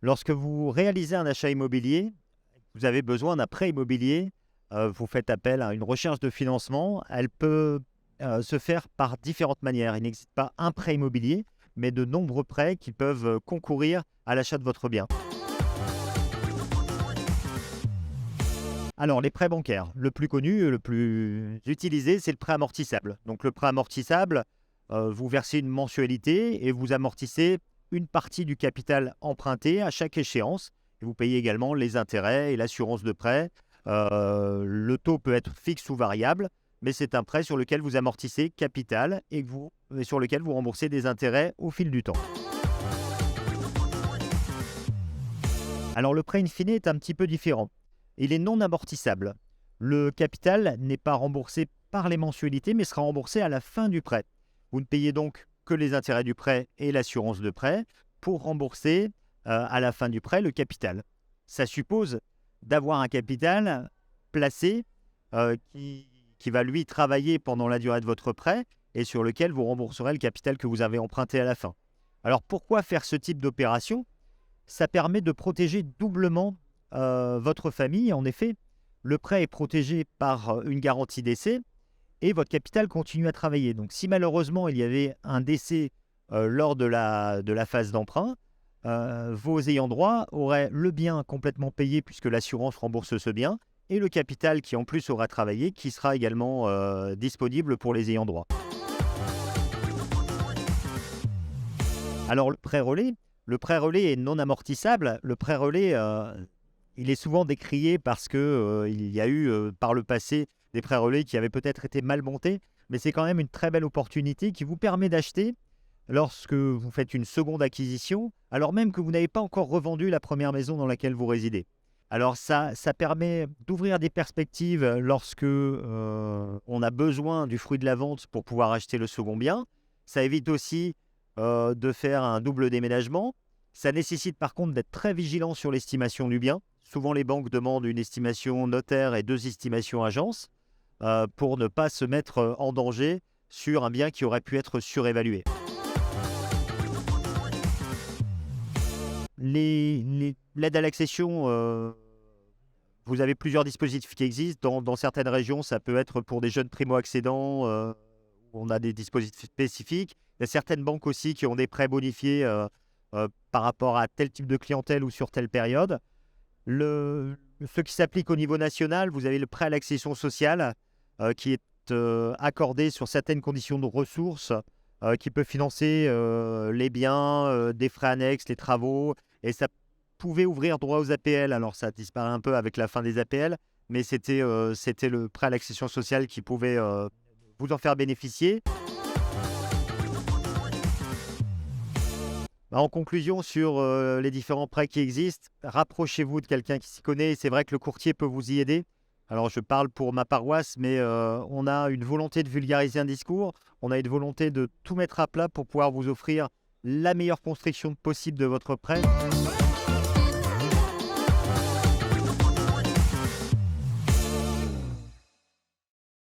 Lorsque vous réalisez un achat immobilier, vous avez besoin d'un prêt immobilier, vous faites appel à une recherche de financement. Elle peut, se faire par différentes manières. Il n'existe pas un prêt immobilier, mais de nombreux prêts qui peuvent, concourir à l'achat de votre bien. Alors les prêts bancaires, le plus connu, le plus utilisé, c'est le prêt amortissable. Donc le prêt amortissable, vous versez une mensualité et vous amortissez une partie du capital emprunté à chaque échéance. Et vous payez également les intérêts et l'assurance de prêt. Le taux peut être fixe ou variable, mais c'est un prêt sur lequel vous amortissez capital et sur lequel vous remboursez des intérêts au fil du temps. Alors le prêt in fine est un petit peu différent. Il est non amortissable. Le capital n'est pas remboursé par les mensualités, mais sera remboursé à la fin du prêt. Vous ne payez donc que les intérêts du prêt et l'assurance de prêt pour rembourser à la fin du prêt le capital. Ça suppose d'avoir un capital placé qui va lui travailler pendant la durée de votre prêt et sur lequel vous rembourserez le capital que vous avez emprunté à la fin. Alors pourquoi faire ce type d'opération? Ça permet de protéger doublement votre famille. En effet, le prêt est protégé par une garantie d'essai et votre capital continue à travailler. Donc, si malheureusement il y avait un décès lors de la phase d'emprunt, vos ayants droit auraient le bien complètement payé puisque l'assurance rembourse ce bien et le capital qui en plus aura travaillé qui sera également disponible pour les ayants droit. Alors, le prêt relais est non amortissable. Le prêt relais, il est souvent décrié parce que il y a eu par le passé des prêts relais qui avaient peut-être été mal montés, mais c'est quand même une très belle opportunité qui vous permet d'acheter lorsque vous faites une seconde acquisition, alors même que vous n'avez pas encore revendu la première maison dans laquelle vous résidez. Alors ça permet d'ouvrir des perspectives lorsque on a besoin du fruit de la vente pour pouvoir acheter le second bien. Ça évite aussi de faire un double déménagement. Ça nécessite par contre d'être très vigilant sur l'estimation du bien. Souvent, les banques demandent une estimation notaire et 2 estimations agence pour ne pas se mettre en danger sur un bien qui aurait pu être surévalué. L'aide à l'accession, vous avez plusieurs dispositifs qui existent. Dans certaines régions, ça peut être pour des jeunes primo-accédants où on a des dispositifs spécifiques. Il y a certaines banques aussi qui ont des prêts bonifiés par rapport à tel type de clientèle ou sur telle période. Ce qui s'applique au niveau national, vous avez le prêt à l'accession sociale qui est accordé sur certaines conditions de ressources, qui peut financer les biens, des frais annexes, les travaux, et ça pouvait ouvrir droit aux APL. Alors ça disparaît un peu avec la fin des APL, mais c'était le prêt à l'accession sociale qui pouvait vous en faire bénéficier. En conclusion sur les différents prêts qui existent, rapprochez-vous de quelqu'un qui s'y connaît. C'est vrai que le courtier peut vous y aider. Alors je parle pour ma paroisse, mais on a une volonté de vulgariser un discours. On a une volonté de tout mettre à plat pour pouvoir vous offrir la meilleure construction possible de votre prêt.